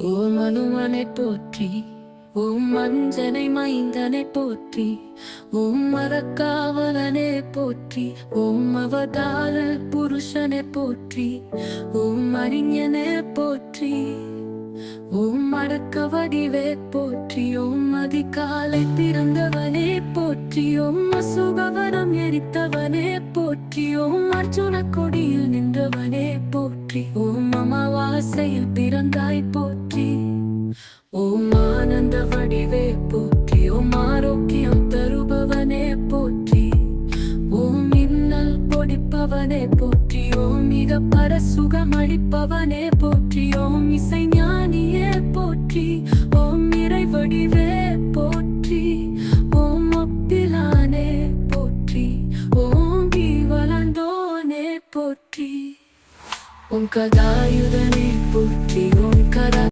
ஓம் அனுமனை போற்றி, ஓம் மஞ்சனை மைந்தனை போற்றி, ஓம் மரக்காவலனே போற்றி, ஓம் அவதார புருஷனை போற்றி, ஓம் அறிஞனே போற்றி, ஓம் அடக்க வடிவே போற்றி, ஓம் அதிகாலை பிறந்தவனே போற்றி, ஓம் அசுகவனம் எரித்தவனே போற்றி, ஓம் அர்ஜுன கொடியில் நின்றவனே போற்றி, ஓம் அமாவாசையில் பிறந்தாய் போற்றி, ஓம் ஆனந்த வடிவே போற்றி, ஓம் ஆரோக்கியம் தருபவனே போற்றி, ஓம் மின்னல் பொடிப்பவனே போற்றி, ஓம் மிக பரசுகம் அளிப்பவனே போற்றி, ஓம் இசைஞான